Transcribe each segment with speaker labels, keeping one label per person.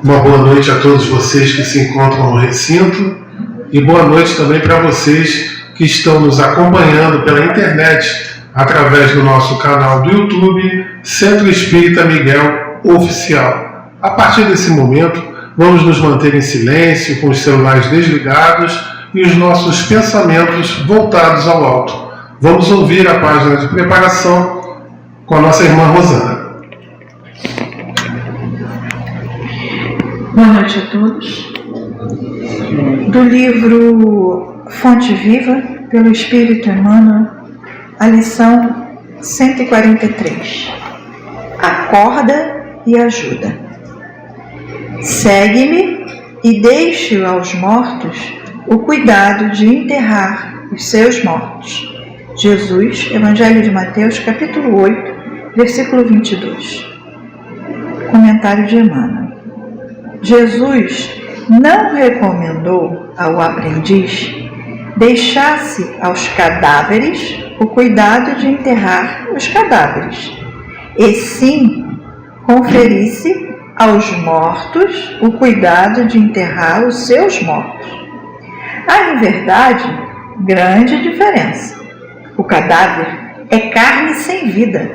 Speaker 1: Uma boa noite a todos vocês que se encontram no recinto e boa noite também para vocês que estão nos acompanhando pela internet através do nosso canal do YouTube Centro Espírita Miguel Oficial. A partir desse momento, vamos nos manter em silêncio, com os celulares desligados e os nossos pensamentos voltados ao alto. Vamos ouvir a página de preparação com a nossa irmã Rosana.
Speaker 2: Boa noite a todos. Do livro Fonte Viva, pelo Espírito Emmanuel, a lição 143. Acorda e ajuda. Segue-me e deixe aos mortos o cuidado de enterrar os seus mortos. Jesus, Evangelho de Mateus, capítulo 8, versículo 22. Comentário de Emmanuel. Jesus não recomendou ao aprendiz deixasse aos cadáveres o cuidado de enterrar os cadáveres, e sim conferisse aos mortos o cuidado de enterrar os seus mortos. Há, em verdade, grande diferença. O cadáver é carne sem vida,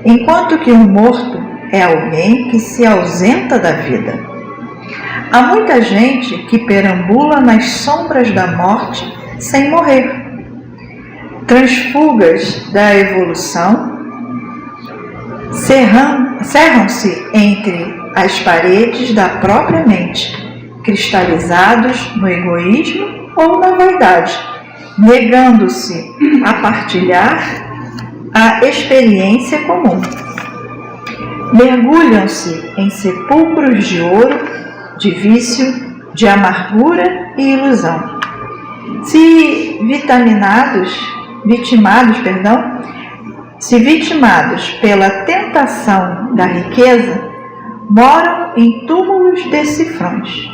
Speaker 2: enquanto que o morto é alguém que se ausenta da vida. Há muita gente que perambula nas sombras da morte sem morrer. Transfugas da evolução cerram-se entre as paredes da própria mente, cristalizados no egoísmo ou na vaidade, negando-se a partilhar a experiência comum. Mergulham-se em sepulcros de ouro, de vício, de amargura e ilusão. Se vitimados pela tentação da riqueza, moram em túmulos decifrões.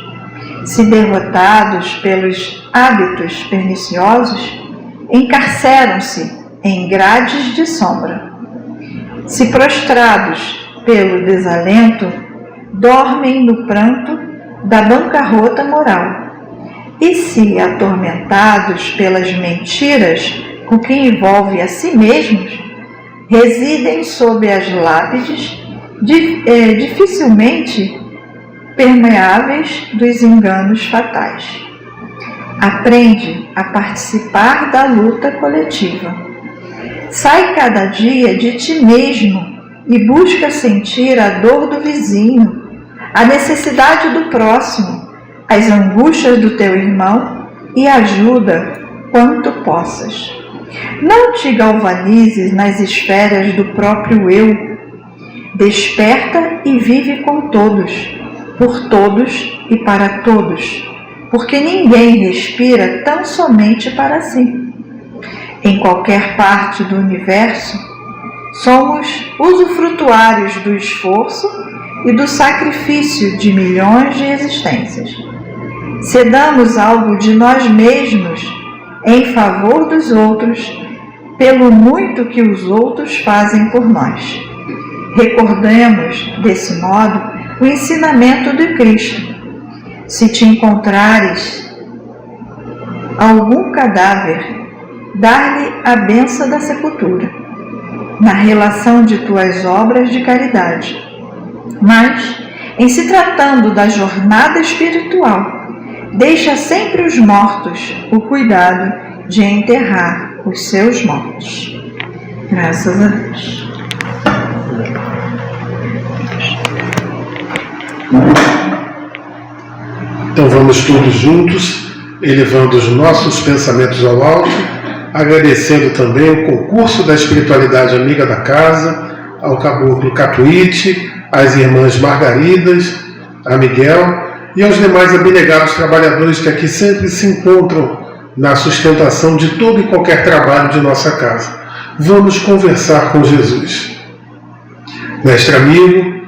Speaker 2: Se derrotados pelos hábitos perniciosos, encarceram-se em grades de sombra. Se prostrados pelo desalento, dormem no pranto da bancarrota moral. E se atormentados pelas mentiras com que envolve a si mesmos, residem sob as lápides dificilmente permeáveis dos enganos fatais. Aprende a participar da luta coletiva. Sai cada dia de ti mesmo e busca sentir a dor do vizinho, a necessidade do próximo, as angústias do teu irmão e ajuda quanto possas. Não te galvanizes nas esferas do próprio eu. Desperta e vive com todos, por todos e para todos, porque ninguém respira tão somente para si. Em qualquer parte do universo, somos usufrutuários do esforço e do sacrifício de milhões de existências. Cedamos algo de nós mesmos em favor dos outros, pelo muito que os outros fazem por nós. Recordemos, desse modo, o ensinamento de Cristo. Se te encontrares algum cadáver, dar-lhe a bênção da sepultura, na relação de tuas obras de caridade. Mas, em se tratando da jornada espiritual, deixa sempre os mortos o cuidado de enterrar os seus mortos. Graças a Deus.
Speaker 1: Então vamos todos juntos, elevando os nossos pensamentos ao alto, agradecendo também o concurso da espiritualidade amiga da casa, ao caboclo Catuíte, às irmãs Margaridas, a Miguel e aos demais abnegados trabalhadores que aqui sempre se encontram na sustentação de todo e qualquer trabalho de nossa casa. Vamos conversar com Jesus. Mestre amigo,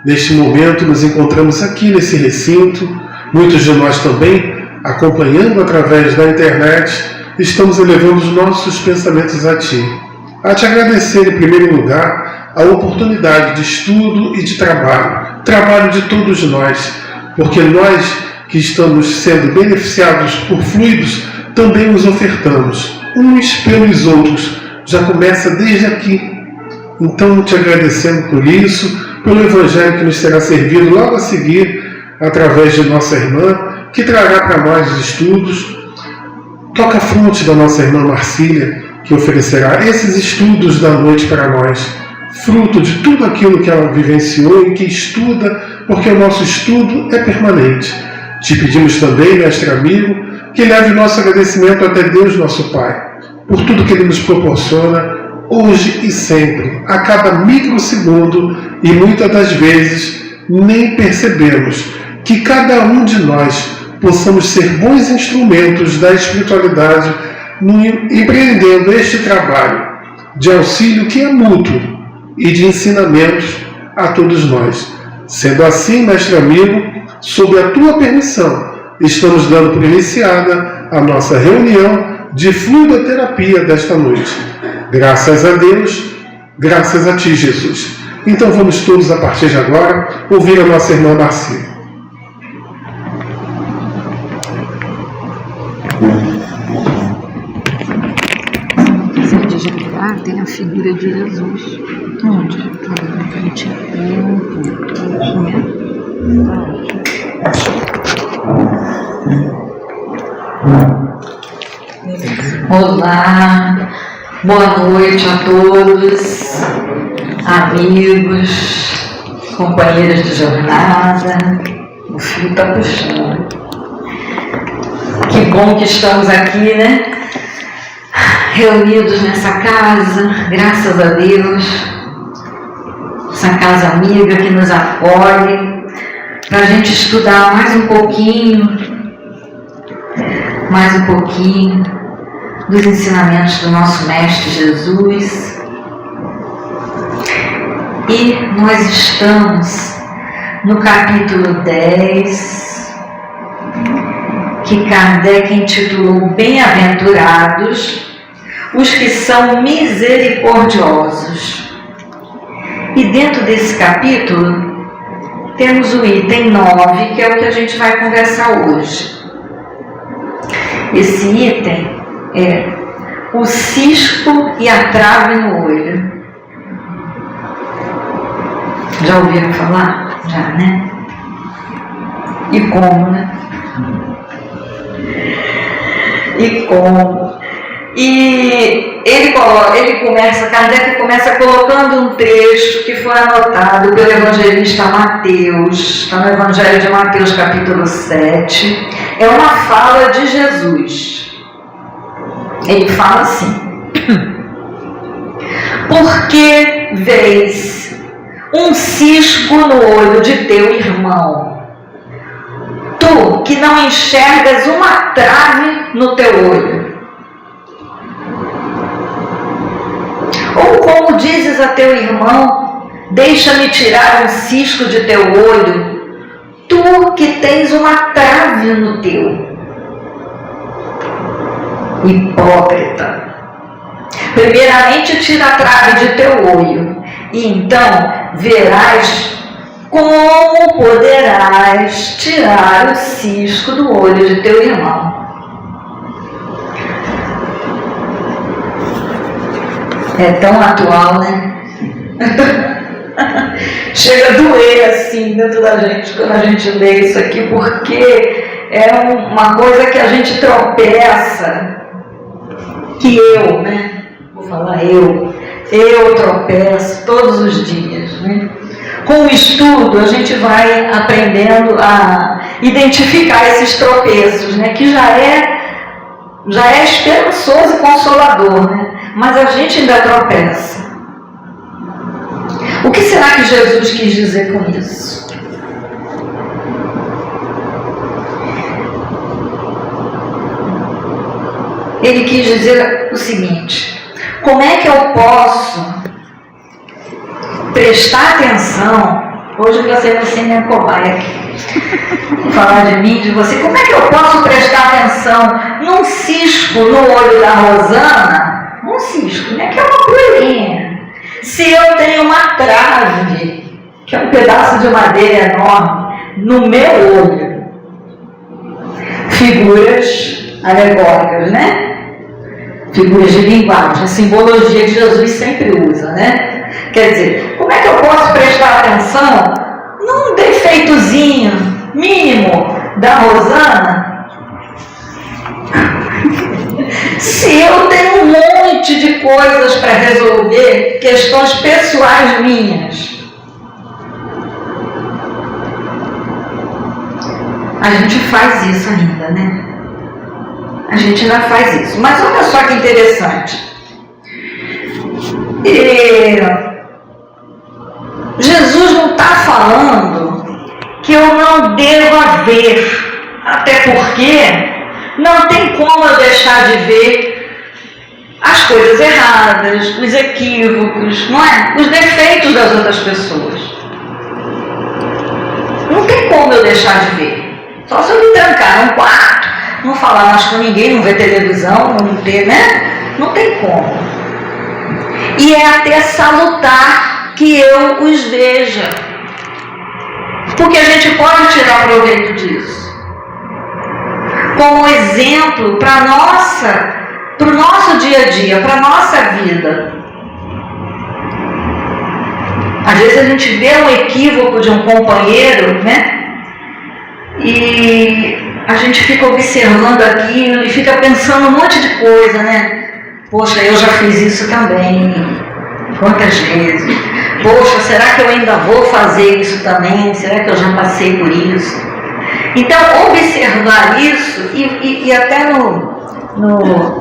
Speaker 1: neste momento nos encontramos aqui nesse recinto, muitos de nós também, acompanhando através da internet, estamos elevando os nossos pensamentos a Ti. A Te agradecer, em primeiro lugar, a oportunidade de estudo e de trabalho de todos nós, porque nós que estamos sendo beneficiados por fluidos também nos ofertamos uns pelos outros. Já começa desde aqui. Então, te agradecendo por isso, pelo Evangelho que nos será servido logo a seguir, através de nossa irmã, que trará para nós os estudos. Toca a fronte da nossa irmã Marcília, que oferecerá esses estudos da noite para nós, fruto de tudo aquilo que ela vivenciou e que estuda, porque o nosso estudo é permanente. Te pedimos também, mestre amigo, que leve nosso agradecimento até Deus, nosso Pai, por tudo que Ele nos proporciona, hoje e sempre, a cada microsegundo, e muitas das vezes nem percebemos que cada um de nós possamos ser bons instrumentos da espiritualidade, empreendendo este trabalho de auxílio que é mútuo e de ensinamentos a todos nós. Sendo assim, mestre amigo, sob a tua permissão, estamos dando por iniciada a nossa reunião de fluidoterapia desta noite. Graças a Deus, graças a ti, Jesus. Então vamos todos, a partir de agora, ouvir a nossa irmã Marcília.
Speaker 3: Tem a figura de Jesus. Onde? Olá, boa noite a todos, amigos, companheiros de jornada. O fio está puxando. Que bom que estamos aqui, né? Reunidos nessa casa, graças a Deus, essa casa amiga que nos acolhe, para a gente estudar mais um pouquinho dos ensinamentos do nosso Mestre Jesus. E nós estamos no capítulo 10, que Kardec intitulou Bem-aventurados os que são misericordiosos. E dentro desse capítulo temos o item 9, que é o que a gente vai conversar hoje. Esse item é o cisco e a trave no olho. Já ouviram falar? Já, né? E como, né? E como? E Kardec começa colocando um trecho que foi anotado pelo evangelista Mateus, está no Evangelho de Mateus, capítulo 7. É uma fala de Jesus. Ele fala assim: por que vês um cisco no olho de teu irmão, tu que não enxergas uma trave no teu olho? Ou como dizes a teu irmão, deixa-me tirar um cisco de teu olho, tu que tens uma trave no teu? Hipócrita! Primeiramente tira a trave de teu olho, e então verás como poderás tirar o cisco do olho de teu irmão. É tão atual, né? Chega a doer assim dentro da gente quando a gente lê isso aqui, porque é uma coisa que a gente tropeça, que eu, né? Vou falar eu tropeço todos os dias, né? Com o estudo a gente vai aprendendo a identificar esses tropeços, né? Que já é esperançoso e consolador, né? Mas a gente ainda tropeça. O que será que Jesus quis dizer com isso? Ele quis dizer o seguinte: como é que eu posso prestar atenção? Hoje você vai ser minha cobaia aqui. Falar de mim, de você. Como é que eu posso prestar atenção num cisco no olho da Rosana? Um cisco, né? Que é uma poeirinha. Se eu tenho uma trave, que é um pedaço de madeira enorme, no meu olho. Figuras alegóricas, né? Figuras de linguagem, a simbologia que Jesus sempre usa, né? Quer dizer, como é que eu posso prestar atenção num defeitozinho mínimo da Rosana se eu tenho um monte de coisas para resolver, questões pessoais minhas? A gente faz isso ainda, né? A gente ainda faz isso. Mas olha só que interessante. Jesus não está falando que eu não devo ver, até porque não tem como eu deixar de ver as coisas erradas, os equívocos, não é? Os defeitos das outras pessoas. Não tem como eu deixar de ver. Só se eu me trancar num quarto, não falar mais com ninguém, não ver televisão, não ter, né? Não tem como. E é até salutar que eu os veja. Porque a gente pode tirar proveito disso. Como exemplo para o nosso dia a dia, para a nossa vida. Às vezes a gente vê um equívoco de um companheiro, né? E a gente fica observando aquilo e fica pensando um monte de coisa, né? Poxa, eu já fiz isso também. Quantas vezes? Poxa, será que eu ainda vou fazer isso também? Será que eu já passei por isso? Então, observar isso e até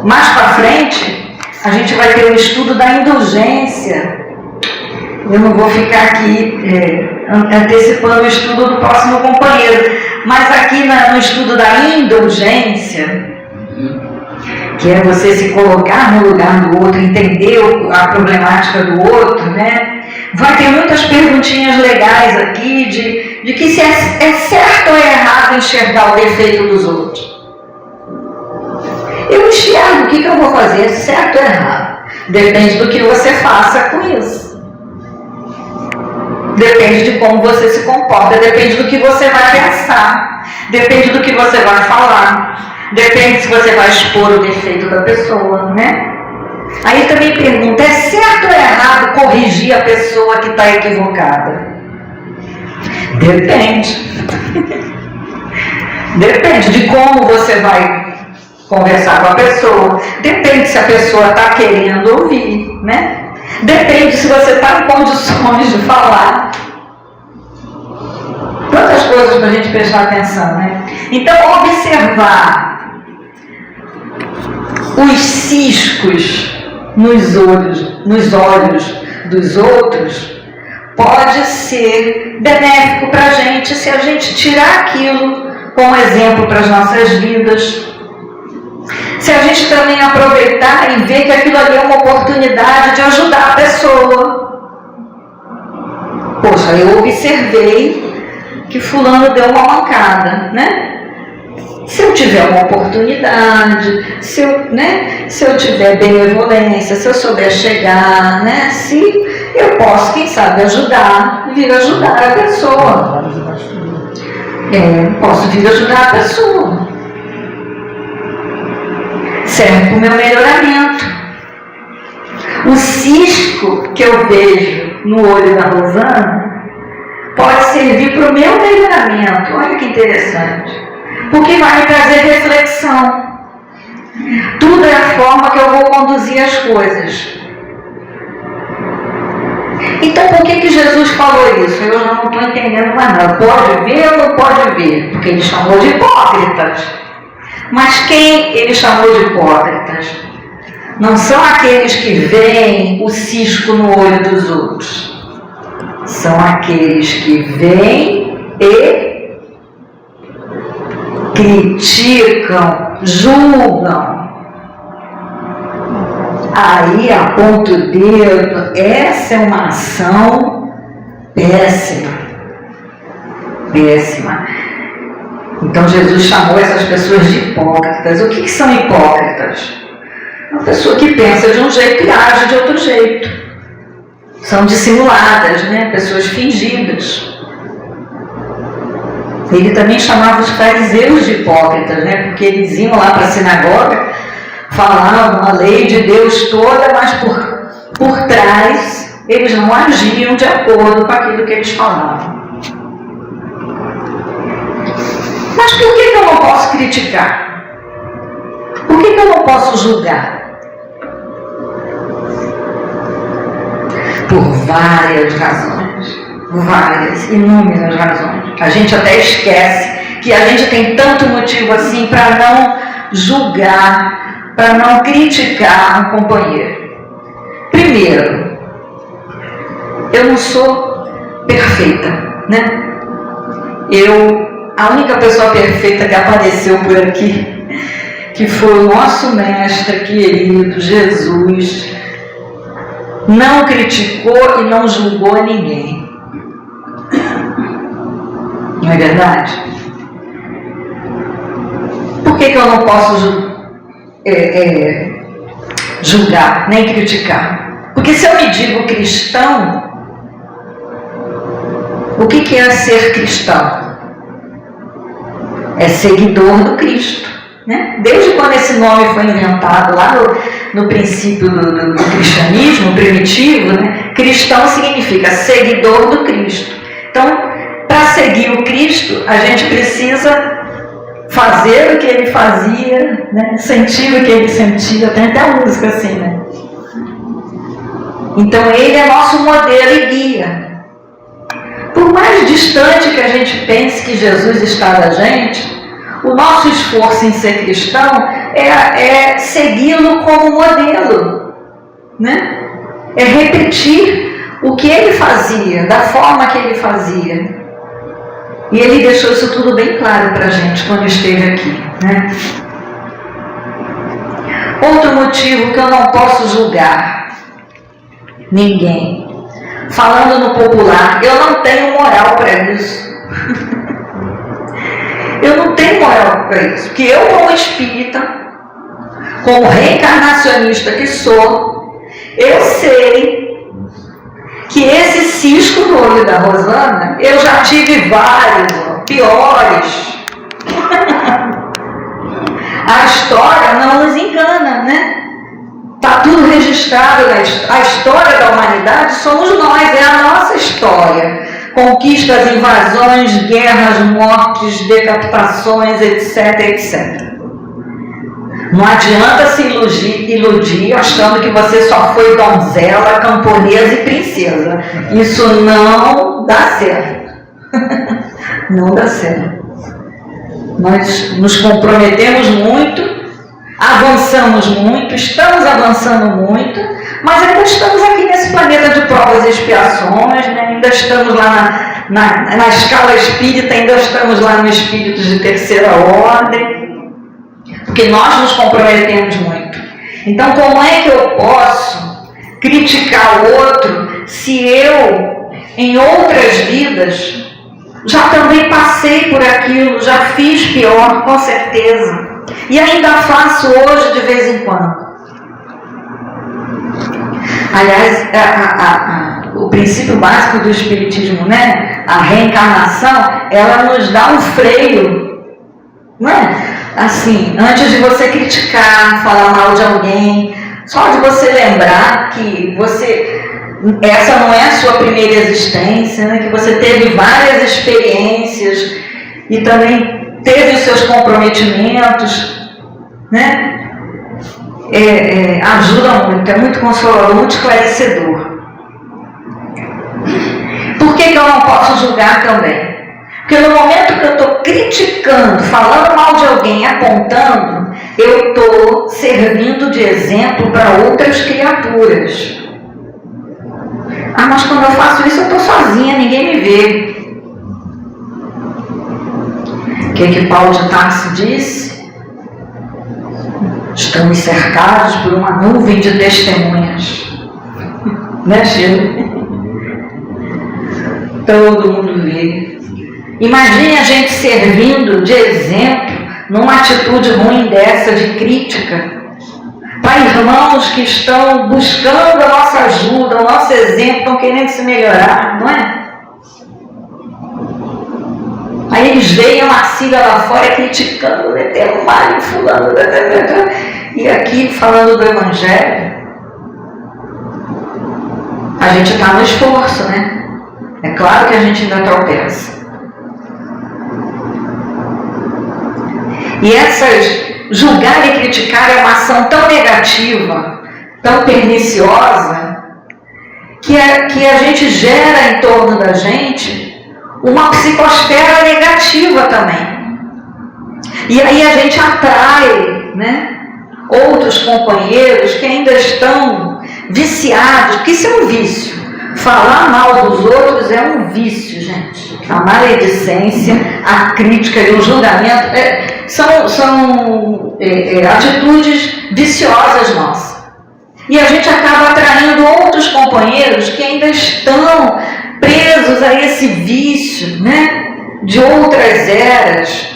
Speaker 3: mais para frente, a gente vai ter um estudo da indulgência. Eu não vou ficar aqui antecipando o estudo do próximo companheiro, mas aqui no estudo da indulgência, que é você se colocar no lugar do outro, entender a problemática do outro, né? Vai ter muitas perguntinhas legais aqui de que se é certo ou errado enxergar o defeito dos outros. Eu enxergo, o que eu vou fazer? Certo ou errado? Depende do que você faça com isso. Depende de como você se comporta, depende do que você vai pensar, depende do que você vai falar, depende se você vai expor o defeito da pessoa, né? Aí também pergunta, é certo ou errado corrigir a pessoa que está equivocada? Depende. Depende de como você vai conversar com a pessoa, depende se a pessoa está querendo ouvir, né? Depende se você está em condições de falar. Quantas coisas para a gente prestar atenção, né? Então, observar os ciscos nos olhos dos outros pode ser benéfico para a gente se a gente tirar aquilo como exemplo para as nossas vidas. Se a gente também aproveitar e ver que aquilo ali é uma oportunidade de ajudar a pessoa. Poxa, eu observei que fulano deu uma mancada, né? Se eu tiver uma oportunidade, se eu tiver benevolência, se eu souber chegar, né? Se eu posso, quem sabe, vir ajudar a pessoa. Posso vir ajudar a pessoa. Serve para o meu melhoramento. O cisco que eu vejo no olho da Rosana pode servir para o meu melhoramento. Olha que interessante. Porque vai me trazer reflexão. Tudo é a forma que eu vou conduzir as coisas. Então, por que Jesus falou isso? Eu não estou entendendo mais nada. Pode ver ou não pode ver? Porque ele chamou de hipócritas. Mas quem ele chamou de hipócritas? Não são aqueles que veem o cisco no olho dos outros. São aqueles que veem e criticam, julgam. Aí aponta o dedo. Essa é uma ação péssima. Péssima. Então Jesus chamou essas pessoas de hipócritas. O que são hipócritas? Uma pessoa que pensa de um jeito e age de outro jeito. São dissimuladas, né? Pessoas fingidas. Ele também chamava os fariseus de hipócritas, né? Porque eles iam lá para a sinagoga, falavam a lei de Deus toda, mas por trás eles não agiam de acordo com aquilo que eles falavam. Mas por que eu não posso criticar? Por que eu não posso julgar? Por várias razões. Várias, inúmeras razões. A gente até esquece que a gente tem tanto motivo assim para não julgar, para não criticar um companheiro. Primeiro, eu não sou perfeita, né? A única pessoa perfeita que apareceu por aqui, que foi o nosso mestre querido Jesus, não criticou e não julgou ninguém. Não é verdade? Por que eu não posso julgar, nem criticar? Porque se eu me digo cristão, o que é ser cristão? É seguidor do Cristo, né? Desde quando esse nome foi inventado lá no princípio do cristianismo primitivo, né? Cristão significa seguidor do Cristo. Então, para seguir o Cristo, a gente precisa fazer o que ele fazia, né? Sentir o que ele sentia. Tem até a música assim, né? Então ele é nosso modelo e guia. Por mais distante que a gente pense que Jesus está da gente, o nosso esforço em ser cristão é segui-lo como modelo, né? É repetir o que ele fazia, da forma que ele fazia. E ele deixou isso tudo bem claro para a gente quando esteve aqui, né? Outro motivo que eu não posso julgar ninguém. Falando no popular, eu não tenho moral para isso. Eu não tenho moral para isso. Porque eu, como espírita, como reencarnacionista que sou, eu sei que esse cisco no olho da Rosana, eu já tive vários, piores. A história não nos engana, né? Está tudo registrado, a história da humanidade somos nós, é a nossa história. Conquistas, invasões, guerras, mortes, decapitações, etc, etc. Não adianta se iludir achando que você só foi donzela, camponesa e princesa. Isso não dá certo. Não dá certo. Nós nos comprometemos muito, avançamos muito, estamos avançando muito, mas ainda estamos aqui nesse planeta de provas e expiações, né? Ainda estamos lá na escala espírita, ainda estamos lá no espírito de terceira ordem, porque nós nos comprometemos muito. Então, como é que eu posso criticar o outro se eu, em outras vidas, já também passei por aquilo, já fiz pior, com certeza. E ainda faço hoje de vez em quando. Aliás, o princípio básico do Espiritismo, né? A reencarnação, ela nos dá um freio, não é? Assim, antes de você criticar, falar mal de alguém, só de você lembrar que essa não é a sua primeira existência, né? Que você teve várias experiências e também teve os seus comprometimentos, né? Ajuda muito, é muito consolador, muito esclarecedor. Por que eu não posso julgar também? Porque no momento que eu estou criticando, falando mal de alguém, apontando, eu estou servindo de exemplo para outras criaturas. Ah, mas quando eu faço isso eu estou sozinha, ninguém me vê. O que Paulo de Tarso disse? Estamos cercados por uma nuvem de testemunhas. Né, Chico? Todo mundo vê. Imagine a gente servindo de exemplo numa atitude ruim dessa, de crítica, para irmãos que estão buscando a nossa ajuda, o nosso exemplo, estão querendo se melhorar, não é? Aí eles veem a Marcília lá fora criticando, metendo mal, fulano, e aqui falando do Evangelho. A gente está no esforço, né? É claro que a gente ainda tropeça. E julgar e criticar é uma ação tão negativa, tão perniciosa, que a gente gera em torno da gente uma psicosfera negativa também. E aí a gente atrai, né, outros companheiros que ainda estão viciados, porque isso é um vício. Falar mal dos outros é um vício, gente. A maledicência, a crítica e o julgamento são atitudes viciosas nossas. E a gente acaba atraindo outros companheiros que ainda estão presos a esse vício, né, de outras eras.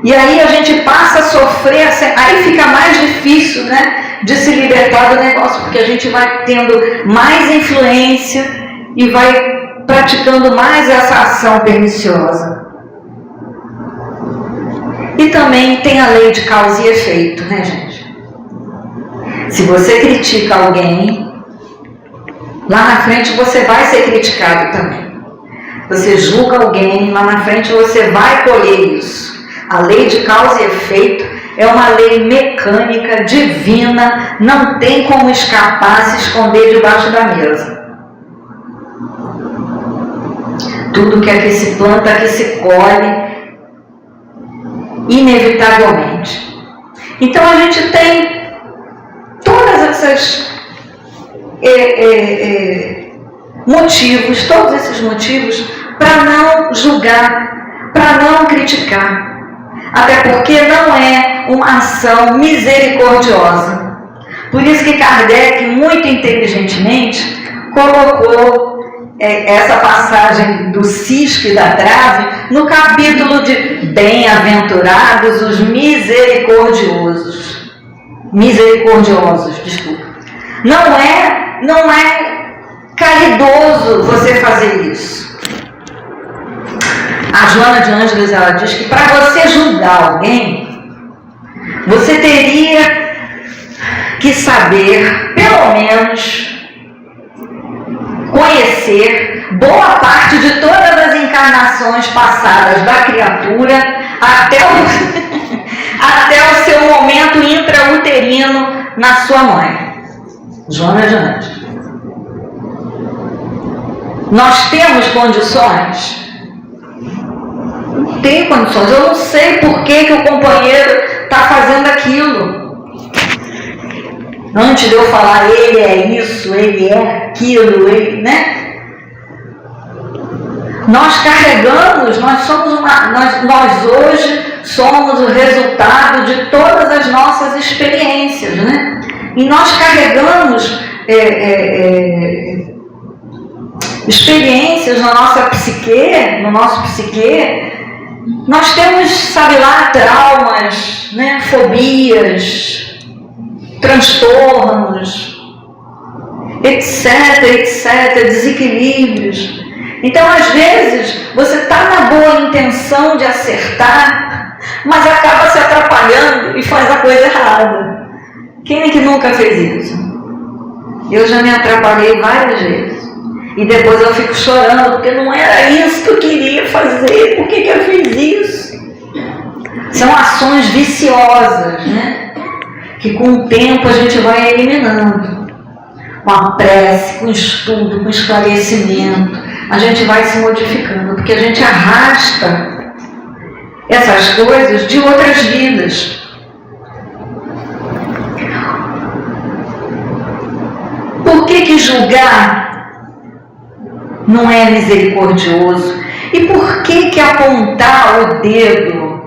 Speaker 3: E aí a gente passa a sofrer, aí fica mais difícil, né, de se libertar do negócio, porque a gente vai tendo mais influência e vai praticando mais essa ação perniciosa. E também tem a lei de causa e efeito, né, gente? Se você critica alguém, lá na frente você vai ser criticado também. Você julga alguém, lá na frente você vai colher isso. A lei de causa e efeito é uma lei mecânica, divina, não tem como escapar, se esconder debaixo da mesa. Tudo que aqui se planta, aqui se colhe, inevitavelmente. Então a gente tem todas essas motivos, todos esses motivos para não julgar, para não criticar. Até porque não é uma ação misericordiosa. Por isso que Kardec, muito inteligentemente, colocou essa passagem do cisco e da trave no capítulo de Bem-aventurados os misericordiosos. Desculpa. Não é caridoso você fazer isso. A Joana de Ângeles, ela diz que para você julgar alguém, você teria que saber, pelo menos, conhecer boa parte de todas as encarnações passadas da criatura até o seu momento intrauterino na sua mãe. Joana de Ângeles. Nós temos condições? Não tem condições. Eu não sei por que o companheiro está fazendo aquilo. Antes de eu falar, ele é isso, ele é aquilo, ele, né? Nós carregamos, nós hoje somos o resultado de todas as nossas experiências, né? E nós carregamos experiências na nossa psique, no nosso psique. Nós temos, sabe lá, traumas, né? Fobias, transtornos, etc, desequilíbrios. Então, às vezes, você está na boa intenção de acertar, mas acaba se atrapalhando e faz a coisa errada. Quem é que nunca fez isso? Eu já me atrapalhei várias vezes. E depois eu fico chorando, porque não era isso que eu queria fazer. Por que eu fiz isso? São ações viciosas, né? Que com o tempo a gente vai eliminando. Com a prece, com o estudo, com o esclarecimento, a gente vai se modificando, porque a gente arrasta essas coisas de outras vidas. Por que julgar não é misericordioso? E por que apontar o dedo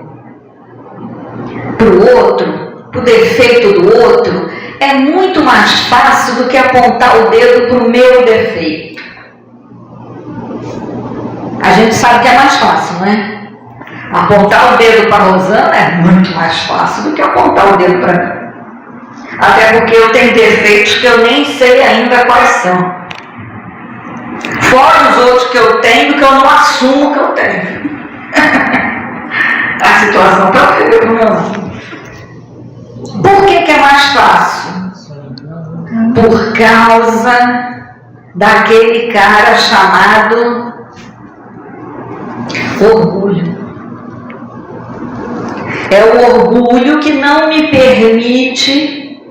Speaker 3: para o outro, para o defeito do outro, é muito mais fácil do que apontar o dedo para o meu defeito? A gente sabe que é mais fácil, não é? Apontar o dedo para a Rosana é muito mais fácil do que apontar o dedo para mim. Até porque eu tenho defeitos que eu nem sei ainda quais são. Fora os outros que eu tenho, que eu não assumo que eu tenho. A situação para eu para o meu lado. Por que é mais fácil? Por causa daquele cara chamado orgulho. É o orgulho que não me permite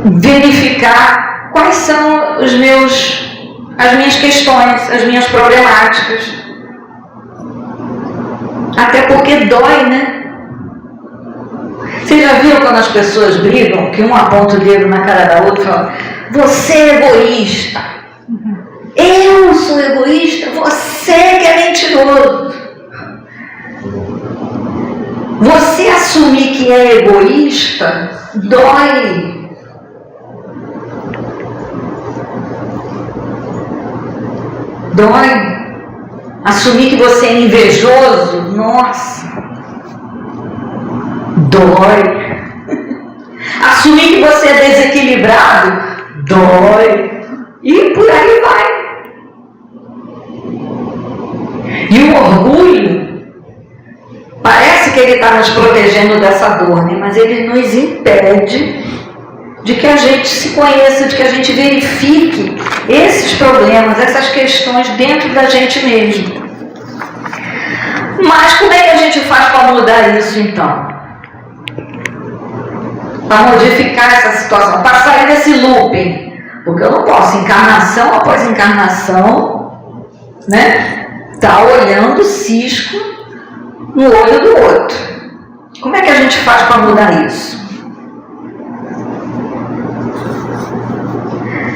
Speaker 3: verificar quais são as minhas questões, as minhas problemáticas. Até porque dói, né? Você já viu quando as pessoas brigam, que um aponta o dedo na cara da outra e fala: você é egoísta. Eu sou egoísta, você que é mentiroso. Você assumir que é egoísta dói. Dói. Assumir que você é invejoso, nossa, dói. Assumir que você é desequilibrado, dói. E por aí vai. E o orgulho, parece que ele está nos protegendo dessa dor, né? Mas ele nos impede de que a gente se conheça, de que a gente verifique esses problemas, essas questões dentro da gente mesmo. Mas como é que a gente faz para mudar isso então? Para modificar essa situação, para sair desse looping? Porque eu não posso, encarnação após encarnação, né? Tá olhando o cisco no olho do outro. Como é que a gente faz para mudar isso?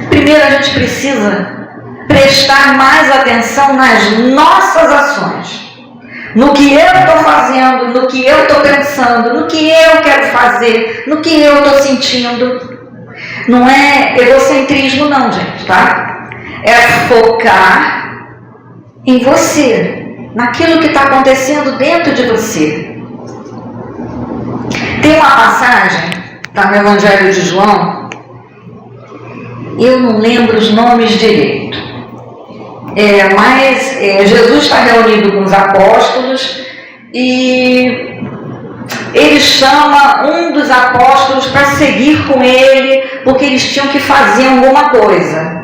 Speaker 3: Primeiro, a gente precisa prestar mais atenção nas nossas ações. No que eu estou fazendo, no que eu estou pensando, no que eu quero fazer, no que eu estou sentindo. Não é egocentrismo não, gente, tá? É focar em você, naquilo que está acontecendo dentro de você. Tem uma passagem, está no Evangelho de João, eu não lembro os nomes direito, mas Jesus está reunido com os apóstolos e ele chama um dos apóstolos para seguir com ele, porque eles tinham que fazer alguma coisa.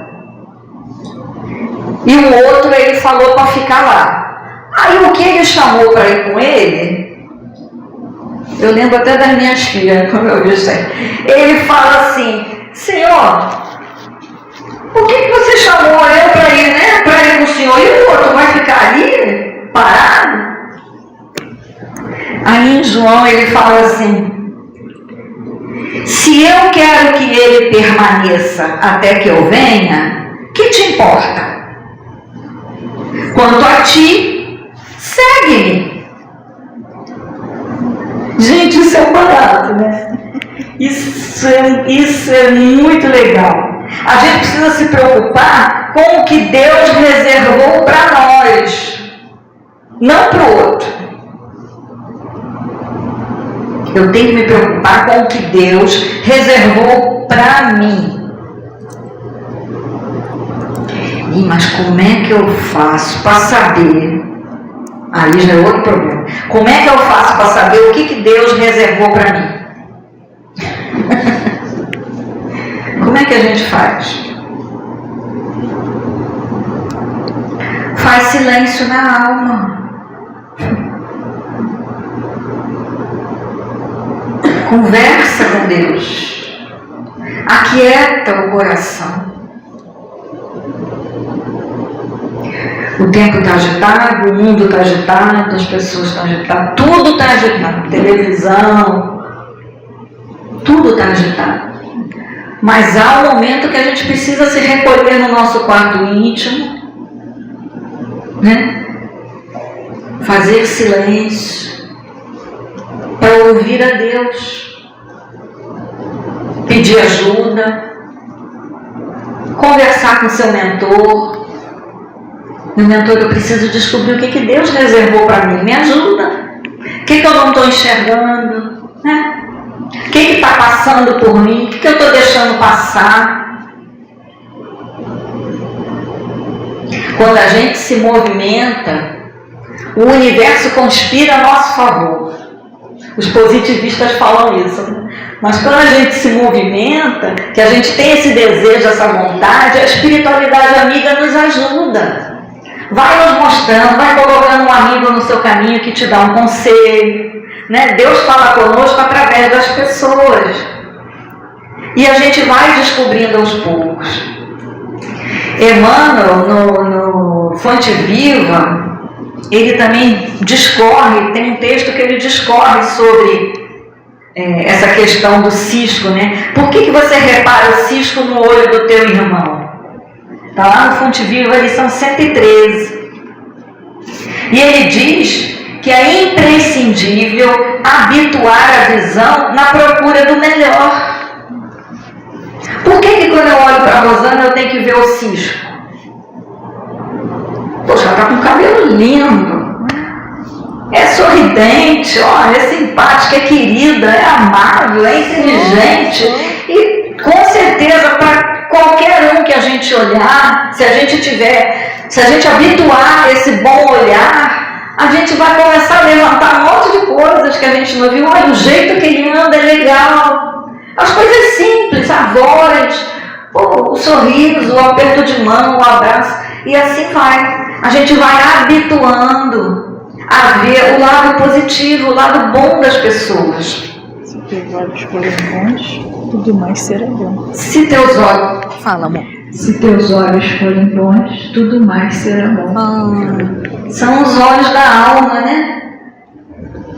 Speaker 3: E o outro ele falou para ficar lá. Aí o que ele chamou para ir com ele, eu lembro até das minhas filhas, como eu disse, ele fala assim: Senhor, por que você chamou eu para ir, né? Para ir com o Senhor e o outro vai ficar ali, parado? Aí em João ele fala assim: se eu quero que ele permaneça até que eu venha, que te importa? Quanto a ti, segue-me. Gente, isso é barato, né? Isso é muito legal. A gente precisa se preocupar com o que Deus reservou para nós, não para o outro. Eu tenho que me preocupar com o que Deus reservou para mim. Mas como é que eu faço para saber? Aí já é outro problema. Como é que eu faço para saber o que Deus reservou para mim? Como é que a gente faz? Faz silêncio na alma. Conversa com Deus. Aquieta o coração. O tempo está agitado, o mundo está agitado, as pessoas estão agitadas, tudo está agitado, televisão, tudo está agitado. Mas há um momento que a gente precisa se recolher no nosso quarto íntimo, né? Fazer silêncio, para ouvir a Deus, pedir ajuda, conversar com seu mentor. Meu mentor, eu preciso descobrir o que Deus reservou para mim. Me ajuda. O que eu não estou enxergando? Né? O que está passando por mim? O que eu estou deixando passar? Quando a gente se movimenta, o universo conspira a nosso favor. Os positivistas falam isso, né? Mas quando a gente se movimenta, que a gente tem esse desejo, essa vontade, a espiritualidade amiga nos ajuda. Vai nos mostrando, vai colocando um amigo no seu caminho que te dá um conselho, né? Deus fala conosco através das pessoas. E a gente vai descobrindo aos poucos. Emmanuel, no Fonte Viva, ele também discorre, tem um texto que ele discorre sobre essa questão do cisco, né? Por que você repara o cisco no olho do teu irmão? Está lá no Fonte Viva, lição 113. E ele diz que é imprescindível habituar a visão na procura do melhor. Por que quando eu olho para a Rosana eu tenho que ver o cisco? Poxa, ela está com cabelo lindo, é sorridente, ó, é simpática, é querida, é amável, é inteligente. E com certeza, para qualquer um que a gente olhar, se a gente habituar esse bom olhar, a gente vai começar a levantar um monte de coisas que a gente não viu. Olha, o jeito que ele anda é legal. As coisas simples, a voz, o sorriso, o aperto de mão, o abraço, e assim vai. A gente vai habituando a ver o lado positivo, o lado bom das pessoas.
Speaker 2: Se teus olhos forem bons, tudo mais será bom.
Speaker 3: Se teus olhos...
Speaker 2: Fala, amor.
Speaker 3: Se teus olhos forem bons, tudo mais será bom. São os olhos da alma, né?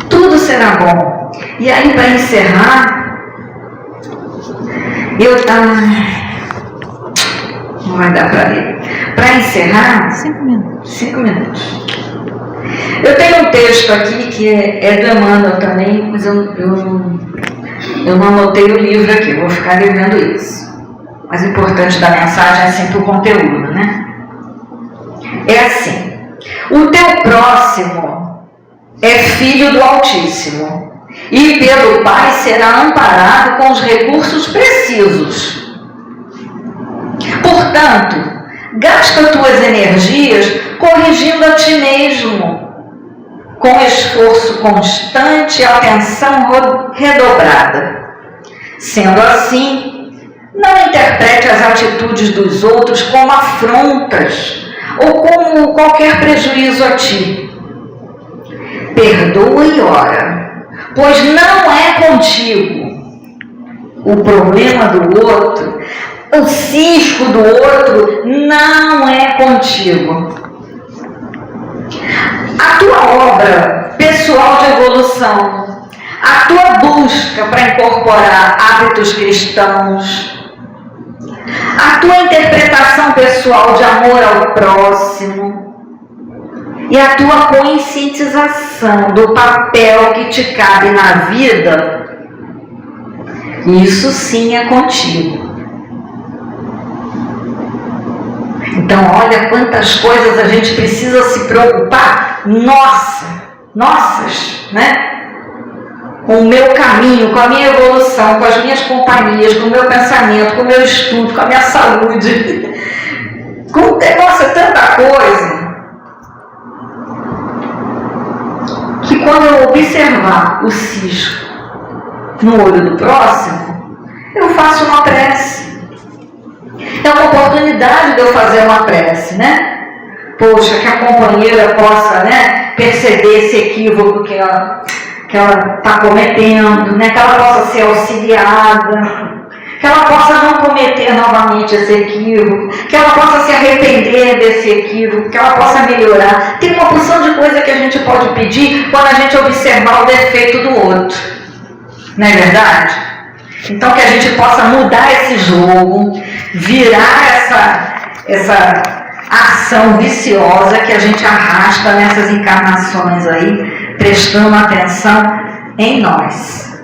Speaker 3: Tudo será bom. E aí, para encerrar, não vai dar para ler. Para encerrar, 5 minutos. 5 minutos. Eu tenho um texto aqui que é do Emmanuel também, mas eu não anotei o livro aqui, eu vou ficar devendo isso. Mas o importante da mensagem é sempre o conteúdo, né? É assim: o teu próximo é filho do Altíssimo, e pelo Pai será amparado com os recursos precisos. Portanto, gasta tuas energias corrigindo a ti mesmo, com esforço constante e atenção redobrada. Sendo assim, não interprete as atitudes dos outros como afrontas ou como qualquer prejuízo a ti. Perdoa e ora, pois não é contigo. O problema do outro, o cisco do outro, não é contigo. A tua obra pessoal de evolução, a tua busca para incorporar hábitos cristãos, a tua interpretação pessoal de amor ao próximo e a tua conscientização do papel que te cabe na vida, isso sim é contigo. Então, olha quantas coisas a gente precisa se preocupar. Nossas, né? Com o meu caminho, com a minha evolução, com as minhas companhias, com o meu pensamento, com o meu estudo, com a minha saúde. Nossa, tanta coisa. Que quando eu observar o cisco no olho do próximo, eu faço uma prece. É uma oportunidade de eu fazer uma prece, né? Poxa, que a companheira possa, né, perceber esse equívoco que ela está cometendo, né? Que ela possa ser auxiliada, que ela possa não cometer novamente esse equívoco, que ela possa se arrepender desse equívoco, que ela possa melhorar. Tem uma porção de coisa que a gente pode pedir quando a gente observar o defeito do outro. Não é verdade? Então, que a gente possa mudar esse jogo, virar essa ação viciosa que a gente arrasta nessas encarnações aí, prestando atenção em nós.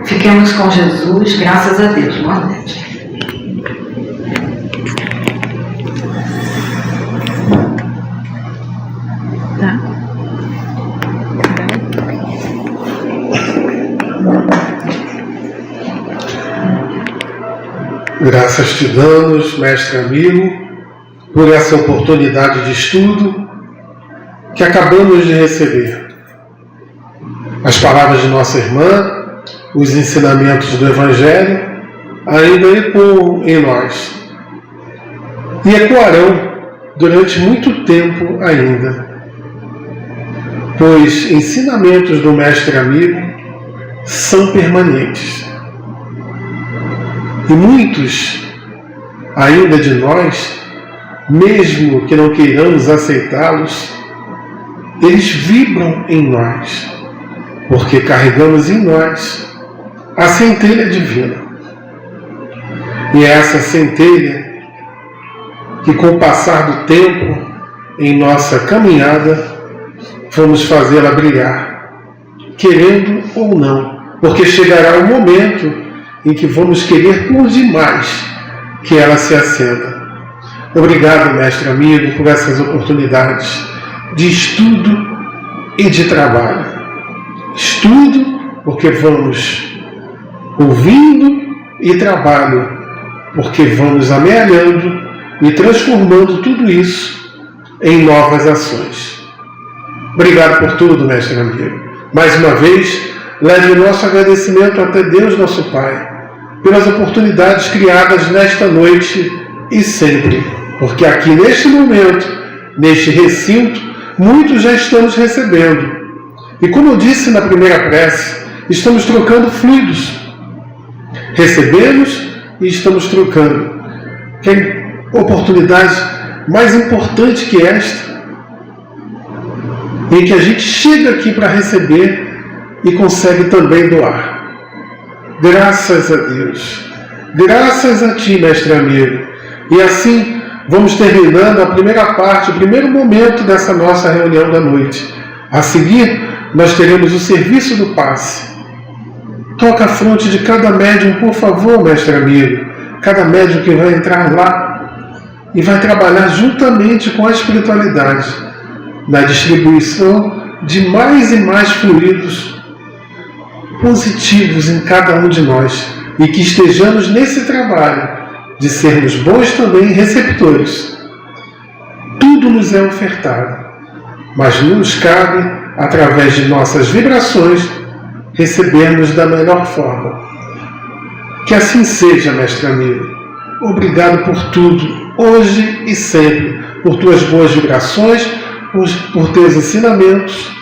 Speaker 3: Fiquemos com Jesus, graças a Deus. Boa noite.
Speaker 2: Tá?
Speaker 1: Graças te damos, mestre amigo, por essa oportunidade de estudo que acabamos de receber. As palavras de nossa irmã, os ensinamentos do Evangelho, ainda ecoam em nós e ecoarão durante muito tempo ainda, pois ensinamentos do Mestre Amigo são permanentes. E muitos ainda de nós, mesmo que não queiramos aceitá-los, eles vibram em nós, porque carregamos em nós a centelha divina. E é essa centelha que, com o passar do tempo, em nossa caminhada, vamos fazê-la brilhar, querendo ou não, porque chegará o momento em que vamos querer por demais que ela se acenda. Obrigado, Mestre Amigo, por essas oportunidades de estudo e de trabalho. Estudo, porque vamos ouvindo, e trabalho, porque vamos amealhando e transformando tudo isso em novas ações. Obrigado por tudo, Mestre Amigo. Mais uma vez, leve o nosso agradecimento até Deus, nosso Pai, pelas oportunidades criadas nesta noite e sempre, porque aqui neste momento, neste recinto, muitos já estamos recebendo. E como eu disse na primeira prece, estamos trocando fluidos. Recebemos e estamos trocando. Que oportunidade mais importante que esta, em que a gente chega aqui para receber e consegue também doar. Graças a Deus. Graças a Ti, Mestre Amigo. E assim vamos terminando a primeira parte, o primeiro momento dessa nossa reunião da noite. A seguir, nós teremos o serviço do passe. Toca a fronte de cada médium, por favor, Mestre Amigo. Cada médium que vai entrar lá e vai trabalhar juntamente com a espiritualidade na distribuição de mais e mais fluidos positivos em cada um de nós, e que estejamos nesse trabalho de sermos bons também receptores. Tudo nos é ofertado, mas nos cabe, através de nossas vibrações, recebermos da melhor forma. Que assim seja, Mestre Amigo. Obrigado por tudo, hoje e sempre, por tuas boas vibrações, por teus ensinamentos,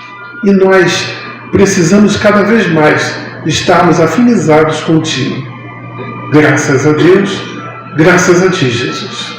Speaker 1: e nós precisamos cada vez mais estarmos afinizados contigo. Graças a Deus, graças a Ti, Jesus.